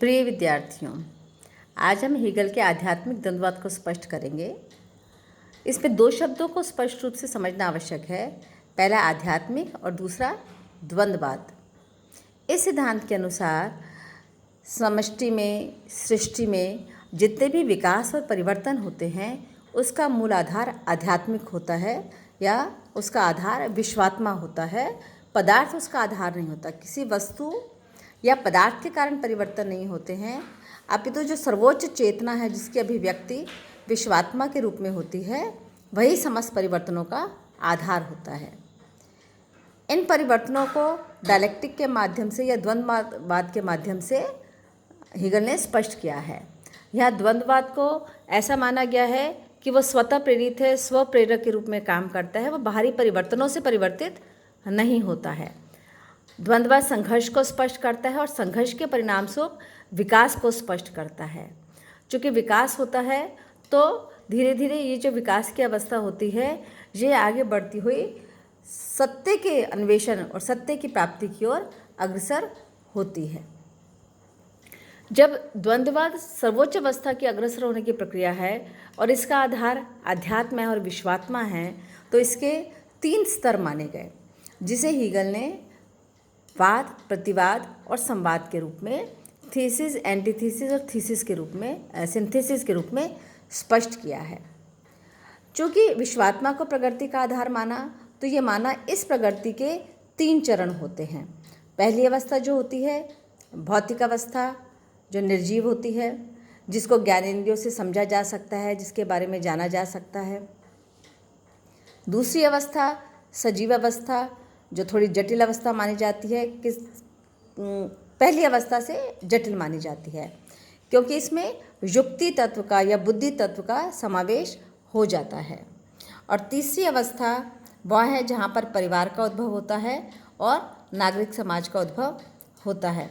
प्रिय विद्यार्थियों, आज हम हेगल के आध्यात्मिक द्वंद्ववाद को स्पष्ट करेंगे। इसमें दो शब्दों को स्पष्ट रूप से समझना आवश्यक है। पहला आध्यात्मिक और दूसरा द्वंद्ववाद। इस सिद्धांत के अनुसार समष्टि में, सृष्टि में जितने भी विकास और परिवर्तन होते हैं उसका मूल आधार आध्यात्मिक होता है या उसका आधार विश्वात्मा होता है। पदार्थ उसका आधार नहीं होता। किसी वस्तु या पदार्थ के कारण परिवर्तन नहीं होते हैं, अपितु जो सर्वोच्च चेतना है जिसकी अभिव्यक्ति विश्वात्मा के रूप में होती है, वही समस्त परिवर्तनों का आधार होता है। इन परिवर्तनों को डायलेक्टिक के माध्यम से या द्वंद्ववाद के माध्यम से हेगल ने स्पष्ट किया है। यह द्वंद्ववाद को ऐसा माना गया है कि वह स्वतः प्रेरित है, स्व प्रेरक के रूप में काम करता है, वह बाहरी परिवर्तनों से परिवर्तित नहीं होता है। द्वंद्ववाद संघर्ष को स्पष्ट करता है और संघर्ष के परिणाम स्वरूप विकास को स्पष्ट करता है। चूँकि विकास होता है तो धीरे धीरे ये जो विकास की अवस्था होती है ये आगे बढ़ती हुई सत्य के अन्वेषण और सत्य की प्राप्ति की ओर अग्रसर होती है। जब द्वंद्ववाद सर्वोच्च अवस्था की अग्रसर होने की प्रक्रिया है और इसका आधार अध्यात्म है और विश्वात्मा है, तो इसके 3 स्तर माने गए, जिसे हेगल ने वाद, प्रतिवाद और संवाद के रूप में, थीसिस, एंटीथीसिस और थीसिस के रूप में, सिंथेसिस के रूप में स्पष्ट किया है। चूँकि विश्वात्मा को प्रगति का आधार माना, तो ये माना इस प्रगति के 3 चरण होते हैं। पहली अवस्था जो होती है भौतिक अवस्था, जो निर्जीव होती है, जिसको ज्ञानेंद्रियों से समझा जा सकता है, जिसके बारे में जाना जा सकता है। दूसरी अवस्था सजीव अवस्था, जो थोड़ी जटिल अवस्था मानी जाती है, पहली अवस्था से जटिल मानी जाती है क्योंकि इसमें युक्ति तत्व का या बुद्धि तत्व का समावेश हो जाता है। और तीसरी अवस्था वह है जहाँ पर परिवार का उद्भव होता है और नागरिक समाज का उद्भव होता है।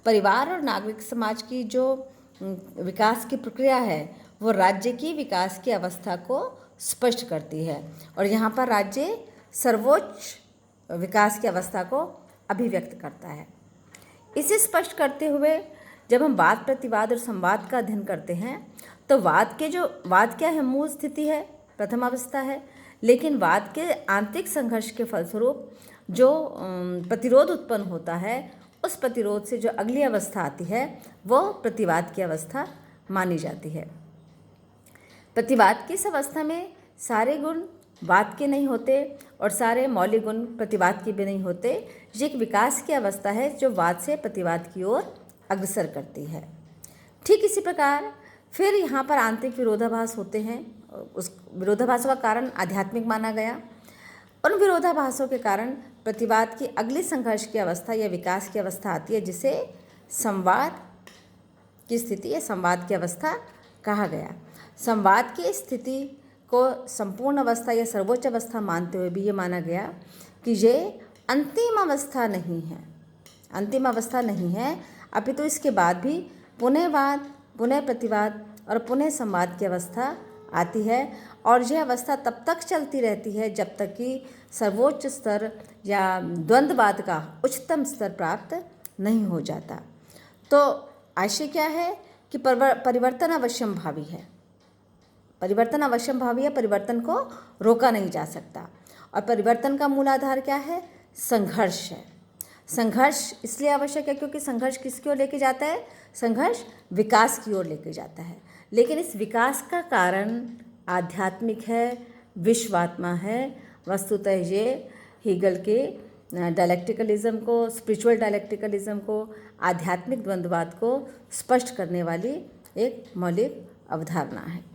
परिवार और नागरिक समाज की जो विकास की प्रक्रिया है वो राज्य की विकास की अवस्था को स्पष्ट करती है और यहाँ पर राज्य सर्वोच्च विकास की अवस्था को अभिव्यक्त करता है। इसे स्पष्ट करते हुए जब हम वाद, प्रतिवाद और संवाद का अध्ययन करते हैं तो वाद क्या है, मूल स्थिति है, प्रथम अवस्था है, लेकिन वाद के आंतरिक संघर्ष के फलस्वरूप जो प्रतिरोध उत्पन्न होता है, उस प्रतिरोध से जो अगली अवस्था आती है वो प्रतिवाद की अवस्था मानी जाती है। प्रतिवाद की इस अवस्था में सारे गुण वाद के नहीं होते और सारे मौलिक गुण प्रतिवाद के भी नहीं होते। ये एक विकास की अवस्था है जो वाद से प्रतिवाद की ओर अग्रसर करती है। ठीक इसी प्रकार फिर यहाँ पर आंतरिक विरोधाभास होते हैं। उस विरोधाभासों का कारण आध्यात्मिक माना गया। उन विरोधाभासों के कारण प्रतिवाद की अगली संघर्ष की अवस्था या विकास की अवस्था आती है, जिसे संवाद की स्थिति या संवाद की अवस्था कहा गया। संवाद की स्थिति को संपूर्ण अवस्था या सर्वोच्च अवस्था मानते हुए भी ये माना गया कि ये अंतिम अवस्था नहीं है, अपितु इसके बाद भी पुनः वाद, पुनः प्रतिवाद और पुनः संवाद की अवस्था आती है और यह अवस्था तब तक चलती रहती है जब तक कि सर्वोच्च स्तर या द्वंद्ववाद का उच्चतम स्तर प्राप्त नहीं हो जाता। तो आशय क्या है कि परिवर्तन अवश्यंभावी है। परिवर्तन अवश्यंभावी है, परिवर्तन को रोका नहीं जा सकता। और परिवर्तन का मूल आधार क्या है? संघर्ष है। संघर्ष इसलिए आवश्यक है क्योंकि संघर्ष किसकी ओर लेके जाता है? संघर्ष विकास की ओर लेके जाता है। लेकिन इस विकास का कारण आध्यात्मिक है, विश्वात्मा है। वस्तुतः ये हेगल के डायलेक्टिकलिज्म को, स्पिरिचुअल डायलेक्टिकलिज्म को, आध्यात्मिक द्वंद्ववाद को स्पष्ट करने वाली एक मौलिक अवधारणा है।